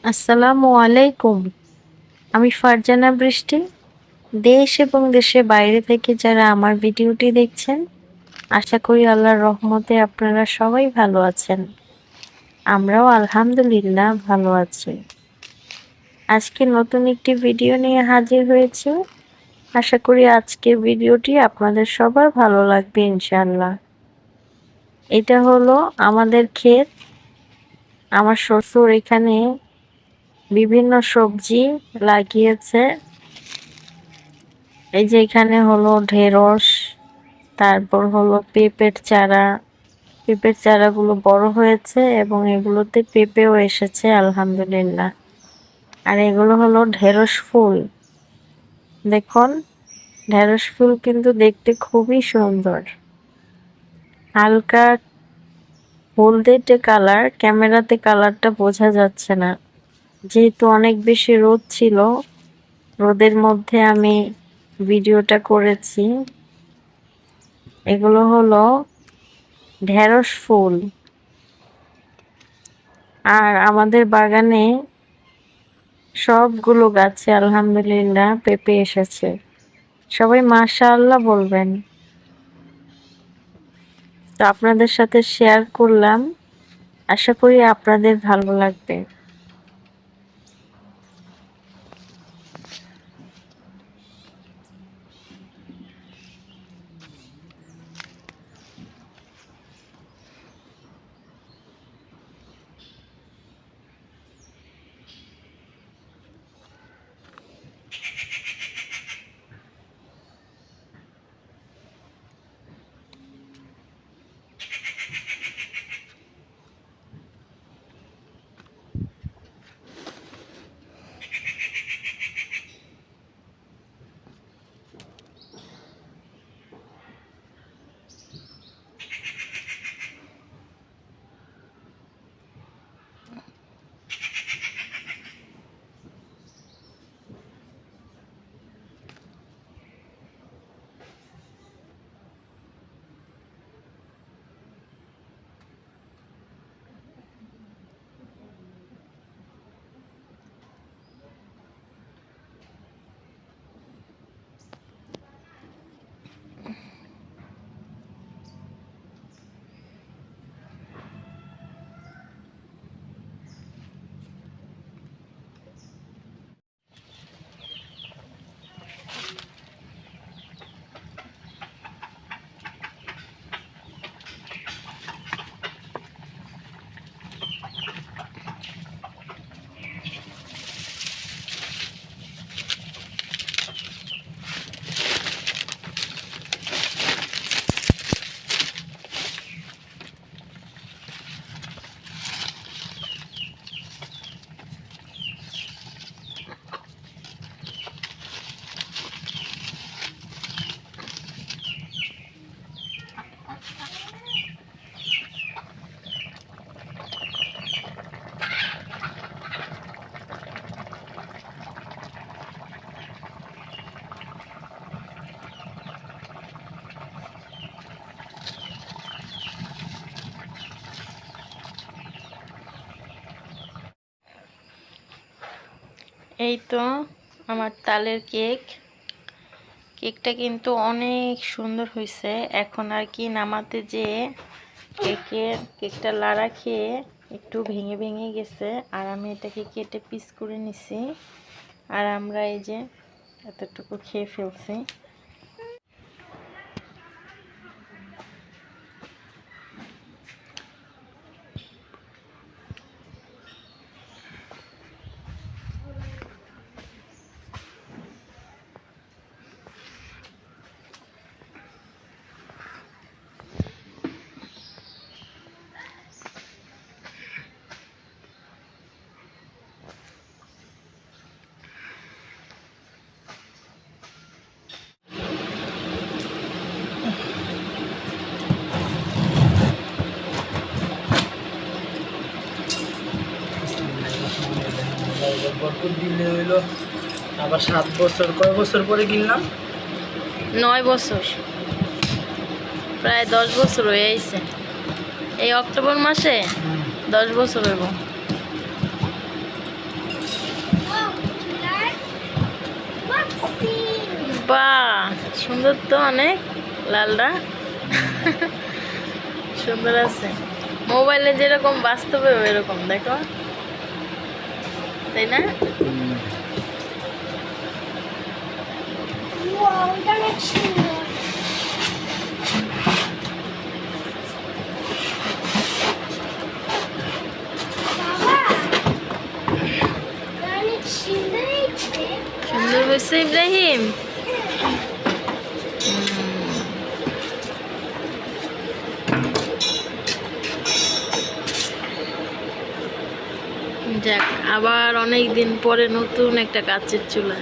আসসালামু আলাইকুম। আমি ফারজানা বৃষ্টি। দেশ এবং দেশের বাইরে থেকে যারা আমার ভিডিওটি দেখছেন, আশা করি আল্লাহর রহমতে আপনারা সবাই ভালো আছেন। আমরাও আলহামদুলিল্লাহ ভালো আছি। আজকে নতুন একটি ভিডিও নিয়ে হাজির হয়েছি। আশা করি আজকের ভিডিওটি আপনাদের সবার ভালো লাগবে ইনশাআল্লাহ। এটা হলো আমাদের ক্ষেত। আমার শ্বশুর এখানে বিভিন্ন সবজি লাগিয়েছে। এই যে এখানে হলো ঢেঁড়স, তারপর হলো পেঁপের চারা। পেঁপের চারাগুলো বড় হয়েছে এবং এগুলোতে পেঁপেও এসেছে আলহামদুলিল্লাহ। আর এগুলো হলো ঢেঁড়স ফুল। দেখুন, ঢেঁড়স ফুল কিন্তু দেখতে খুবই সুন্দর। হালকা হলদেটে কালার, ক্যামেরাতে কালারটা বোঝা যাচ্ছে না, যেহেতু অনেক বেশি রোদ ছিল। রোদের মধ্যে আমি ভিডিওটা করেছি। এগুলো হলো ঢেঁড়স ফুল। আর আমাদের বাগানে সবগুলো গাছে আলহামদুলিল্লাহ পেঁপে এসেছে। সবাই মাশাআল্লাহ বলবেন। তো আপনাদের সাথে শেয়ার করলাম, আশা করি আপনাদের ভালো লাগবে। এই তো আমার তালের কেক। কেকটা কিন্তু অনেক সুন্দর হয়েছে। এখন আর কি নামাতে যেয়ে কেকটা লাড়া খেয়ে একটু ভেঙে ভেঙে গেছে। আর আমি এটাকে কেটে পিস করে নিছি। আর আমরা এই যে এতটুকু খেয়ে ফেলছি। বরকত দিলে হইলো আবার 7 বছর, কয় বছর পরে কিনলাম? 9 বছর, প্রায় 10 বছর হয়ে আইছে। এই অক্টোবর মাসে 10 বছর হইব। সুন্দর তো অনেক, লালটা সুন্দর আছে। মোবাইলে যেরকম বাস্তবে এরকম দেখো, তাই না? সুন্দর হয়েছে ইব্রাহিম। যাক, আবার অনেক দিন পরে নতুন একটা কাচের চুলা।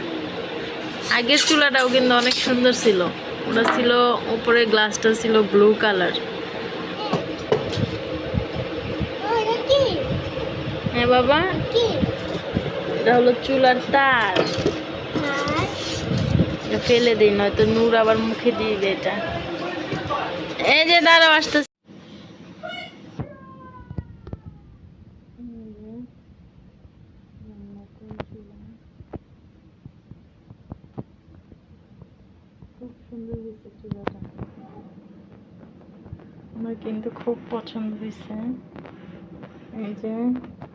আগের চুলাটাও কিন্তু অনেক সুন্দর ছিল, ওটা ছিল উপরে গ্লাসটা ছিল ব্লু কালার। হ্যাঁ বাবা, এটা হলো চুলার তার, ফেলে দিই নয়তো নূর আবার মুখে দিয়ে দেয় এটা। এই যে দাঁড়াও, আসতে খুব সুন্দর হয়েছে চুলাটা, আমার কিন্তু খুব পছন্দ হয়েছে। এই যে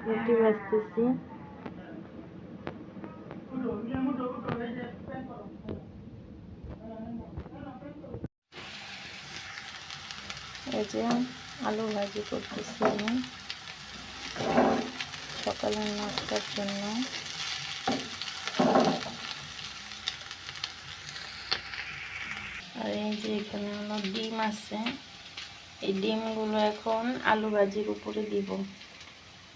রুটি ভাজতেছি, এই যে আলু ভাজি করতেছি আমি সকালের নাস্তার জন্য। আর এই যে এখানে হলো ডিম আছে, এই ডিমগুলো এখন আলু ভাজির উপরে দিব।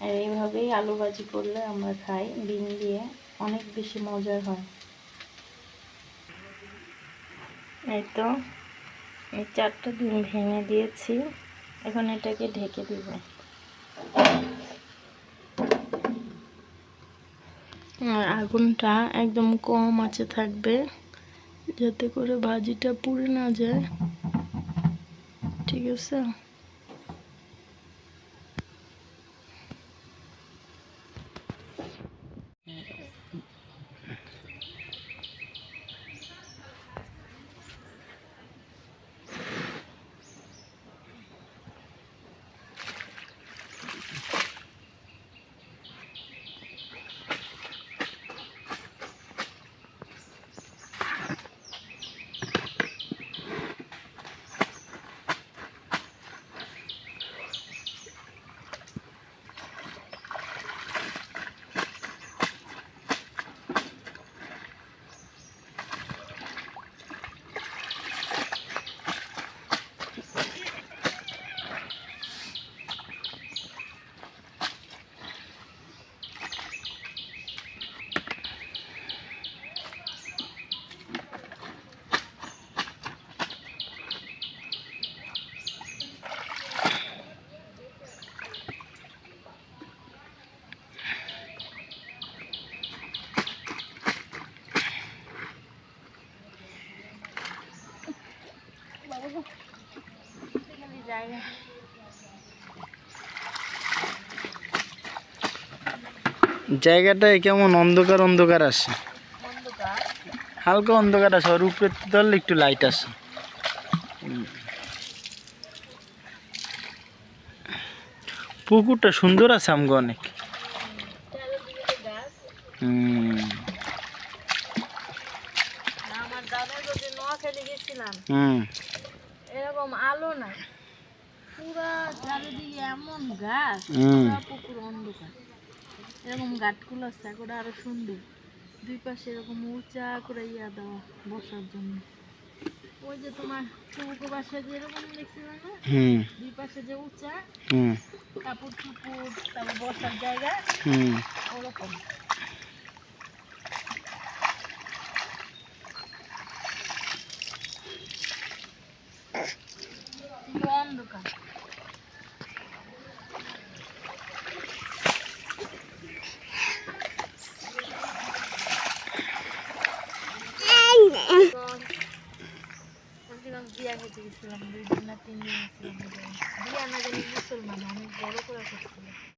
আর এইভাবেই আলু ভাজি করলে আমরা খাই, ডিম দিয়ে অনেক বেশি মজার হয়। এই তো এই 4টা ডিম ভেঙে দিয়েছি, এখন এটাকে ঢেকে দিব। আর আগুনটা একদম কম আঁচে থাকবে, যাতে করে ভাজিটা পুড়ে না যায়, ঠিক আছে? জায়গাটায় কেমন অন্ধকার অন্ধকার আসে, হালকা অন্ধকার আসে, আর উপরে ধরলে একটু লাইট আসে। পুকুরটা সুন্দর আছে আমগো অনেক। আমার দাদার কাছে নোয়াখালী গেছিলাম, এরকম আলো নাই, পুরা চারিদিকে এমন গাছ, পুরা পুকুর অন্ধকার। এরকম গাছগুলো আছে, ওটা আরো সুন্দর, দুই পাশে এরকম উঁচা করে ইয়া দেওয়া বসার জন্য। ওই যে তোমার চৌকো বাসা যেরকম দেখছিলাম না, দুই পাশে যে উঁচা কাপড় চুপুর, তারপর বসার জায়গা, ওরকম। অন্ধকার। বিয়া খেতে গেছিলাম, 2 দিন না 3 দিন গেছিলাম। বিয়া না জানি মুসলমান, অনেক বড় করে করছিল।